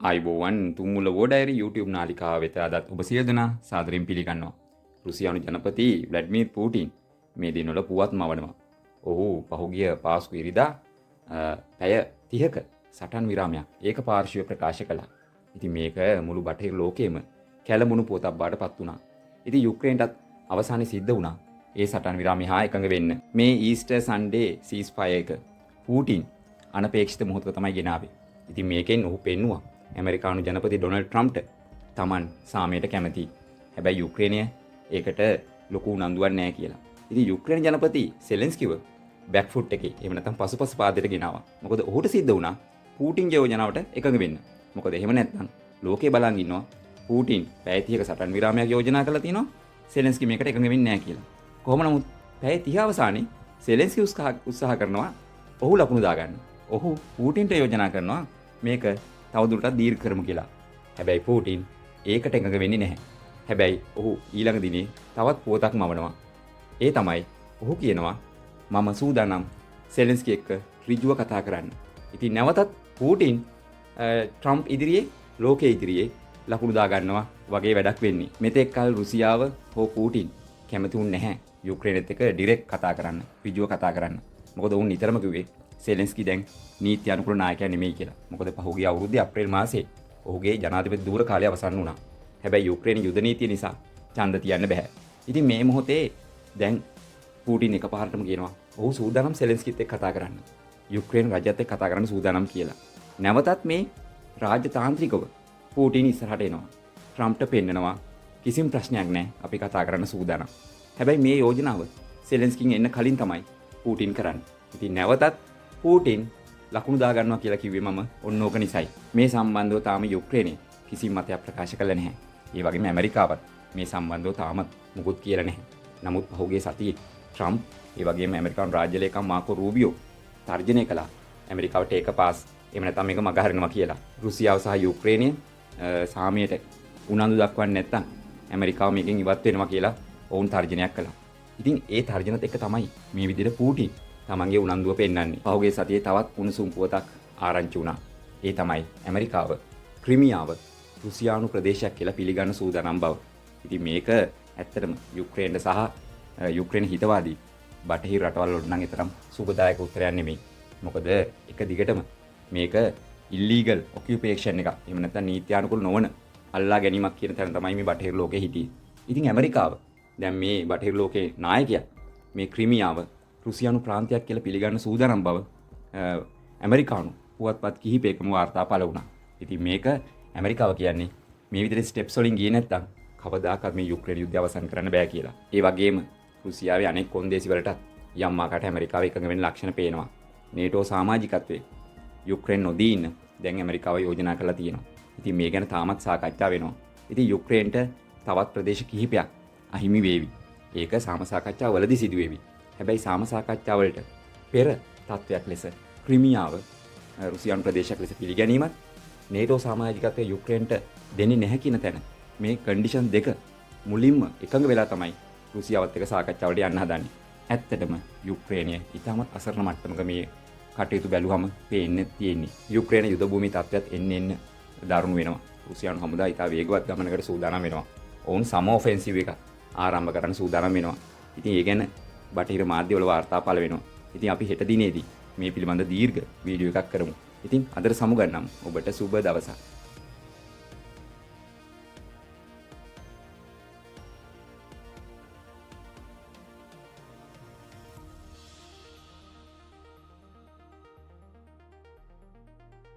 ආයිබෝවන් තුම්මුල වෝඩයිරි YouTube නාලිකාව වෙත අදත් ඔබ සියලු දෙනා සාදරයෙන් පිළිගන්නවා. රුසියානු ජනපති ව්ලැඩිමීර් පූටින් මේ දිනවල පුවත් මවනවා. ඔහු පහුගිය පාස්කු ඉරිදා පැය 30ක සටන් විරාමයක් ඒකපාර්ශ්වීව ප්‍රකාශ කළා. ඉතින් මේක මුළු බටහිර ලෝකෙම කැළඹුණු පුවතක් බාටපත් වුණා. ඉතින් යුක්‍රේනටත් අවසානයේ සිද්ධ වුණා ඒ සටන් විරාමය හා එකඟ වෙන්න. මේ ඊස්ටර් සන්ඩේ සීස්ෆයර් එක පූටින් අනපේක්ෂිත මොහොතක තමයි ගෙනාවේ. ඉතින් මේකෙන් ඔහු පෙන්නුවා ඇමරිකානු ජනපති ඩොනල්ඩ් ට්‍රම්ප්ට තමන් සාමයට කැමතියි. හැබැයි යුක්‍රේනය ඒකට ලොකු උනන්දුවක් නැහැ කියලා. ඉතින් යුක්‍රේන ජනපති සෙලෙන්ස්කිව බෑක් ෆුට් එකේ එහෙම නැත්නම් පසුපස පාදයට ගෙනාවා. මොකද ඔහුට සිද්ධ වුණා පූටින්ගේ යෝජනාවට එකඟ වෙන්න. මොකද එහෙම නැත්නම් ලෝකේ බලන් ඉන්නවා පූටින් පැය 30ක සටන් විරාමයක් යෝජනා කරලා තිනවා සෙලෙන්ස්කි මේකට එකඟ වෙන්නේ නැහැ කියලා. කොහොම නමුත් පැය 30 අවසානයේ සෙලෙන්ස්කි උත්සාහ කරනවා ඔහු ලකුණු දාගන්න. ඔහු පූටින්ට යෝජනා කරනවා මේක තවදුරටත් දීර්ඝ කරමු කියලා. හැබැයි පූටින් ඒකට එකඟ වෙන්නේ නැහැ. හැබැයි ඔහු ඊළඟ දිනේ තවත් පුවතක් මවනවා. ඒ තමයි ඔහු කියනවා මම සූදානම් සෙලෙන්ස්කි එක්ක ඍජුව කතා කරන්න. ඉතින් නැවතත් පූටින් ට්‍රම්ප් ඉදිරියේ ලෝකයේ ඉදිරියේ ලකුණු දා ගන්නවා වගේ වැඩක් වෙන්නේ. මෙතෙක් කල රුසියාව හෝ පූටින් කැමති වුණ නැහැ යුක්‍රේනත් එක්ක ඩිරෙක්ට් කතා කරන්න, ඍජුව කතා කරන්න. මොකද උන් නිතරම කිව්වේ සෙලෙන්ස්කි දැන් නීති අනුකූල නායකයා නෙමෙයි කියලා. මොකද පහුගිය අවුරුද්දේ අප්‍රේල් මාසයේ ඔහුගේ ජනාධිපති ධූර කාලය අවසන් වුණා. හැබැයි යුක්‍රේන යුද නීතිය නිසා ඡන්ද තියන්න බෑ. ඉතින් මේ මොහොතේ දැන් පූටින් එකපාරටම කියනවා ඔහු සූදානම් සෙලෙන්ස්කිත් එක්ක කතා කරන්න. යුක්‍රේන රජයත් එක්ක කතා කරන්න සූදානම් කියලා. නැවතත් මේ රාජ්‍යතාන්ත්‍රිකව පූටින් ඉස්සරහට එනවා. ට්‍රම්ප්ට පෙන්නනවා කිසිම ප්‍රශ්නයක් නැහැ අපි කතා කරන්න සූදානම්. හැබැයි මේ යෝජනාව සෙලෙන්ස්කින් එන්න කලින් තමයි පූටින් කරන්නේ. ඉතින් නැවතත් පූටින් ලකුණු දා ගන්නවා කියලා කිව්වේ මම ඔන්න ඕක නිසයි. මේ සම්බන්ධව තාම යුක්‍රේනය කිසිම මතයක් ප්‍රකාශ කළා නැහැ. ඒ වගේම ඇමරිකාවත් මේ සම්බන්ධව තාම මුකුත් කියලා නැහැ. නමුත් පහුගිය සතියේ ට්‍රම්ප් ඒ වගේම ඇමරිකානු රාජ්‍ය ලේකම් මාකෝ රූබියෝ තර්ජනය කළා ඇමරිකාවට ඒක පාස් එහෙම නැත්නම් මේක මගහරිනවා කියලා. රුසියාව සහ යුක්‍රේනය සාමයට උනන්දු දක්වන්නේ නැත්නම් ඇමරිකාව මේකෙන් ඉවත් වෙනවා කියලා ඔවුන් තර්ජනයක් කළා. ඉතින් ඒ තර්ජනත් එක්ක තමයි මේ විදිහට පූටින් තමන්ගේ උනන්දුව පෙන්වන්නේ. පහුගිය සතියේ තවත් උණුසුම් පුවතක් ආරංචි වුණා. ඒ තමයි ඇමරිකාව ක්‍රිමියාව රුසියානු ප්‍රදේශයක් කියලා පිළිගන්න සූදානම් බව. ඉතින් මේක ඇත්තටම යුක්‍රේනට සහ යුක්‍රේන හිතවාදී බටහිර රටවල් වලට නම් තරම් සුබදායක උත්තරයක් නෙමෙයි. මොකද එක දිගටම මේක ඉල්ලීගල් ඔකියුපේෂන් එකක්. එහෙම නැත්නම් නීත්‍යානුකූල නොවන අල්ලා ගැනීමක් කියන තැන තමයි මේ බටහිර ලෝකෙ හිටියේ. ඉතින් ඇමරිකාව දැන් මේ බටහිර ලෝකේ නායකයා මේ ක්‍රිමියාව රුසියානු ප්‍රාන්තයක් කියලා පිළිගන්න සූදානම් බව ඇමරිකානු පුවත්පත් කිහිපයකම වාර්තා පළ වුණා. ඉතින් මේක ඇමරිකාව කියන්නේ මේ විදිහට ස්ටෙප්ස් වලින් ගියේ නැත්නම් කවදාකවත් මේ යුක්‍රේන යුද්ධය අවසන් කරන්න බෑ කියලා. ඒ වගේම රුසියාවේ අනෙක් කොන්දේසි වලටත් යම් ආකාරයකට ඇමරිකාව එකඟ වෙන ලක්ෂණ පේනවා. නේටෝ සමාජිකත්වයේ යුක්‍රේන නොදී ඉන්න දැන් ඇමරිකාව යෝජනා කරලා තියෙනවා. ඉතින් මේ ගැන තාමත් සාකච්ඡා වෙනවා. ඉතින් යුක්‍රේනට තවත් ප්‍රදේශ කිහිපයක් අහිමි වේවි. ඒක සාම සාකච්ඡා වලදී සිදු වේවි. හැබැයි සාම සාකච්ඡා වලට පෙර තත්වයක් ලෙස ක්‍රිමියාව රුසියානු ප්‍රදේශයක් ලෙස පිළිගැනීමත් නේටෝ සමාජිකත්වයේ යුක්‍රේනට දෙන්නේ නැහැ කියන තැන මේ කන්ඩිෂන් දෙක මුලින්ම එකඟ වෙලා තමයි රුසියාවත් එක්ක සාකච්ඡාවට යන්න හදන්නේ. ඇත්තටම යුක්‍රේනය ඉතාමත් අසරණ මට්ටමක මේ කටයුතු බැලුවම පේන්නේ තියෙන්නේ. යුක්‍රේන යුද භූමි තත්ත්වයක් එන්න දරුණු වෙනවා. රුසියානු හමුදා ඉතා වේගවත් ගමනකට සූදානම් වෙනවා. ඔවුන් සම ඔෆෙන්සිව් එකක් ආරම්භ කරන්න සූදානම් වෙනවා. ඉතින් ඒ ගැන බටහිර මාධ්‍යවල වාර්තා පළ වෙනවා. ඉතින් අපි හෙට දිනේදී මේ පිළිබඳ දීර්ඝ වීඩියෝ එකක් කරමු. ඉතින් අදට සමුගන්නම්. ඔබට සුබ දවසක්.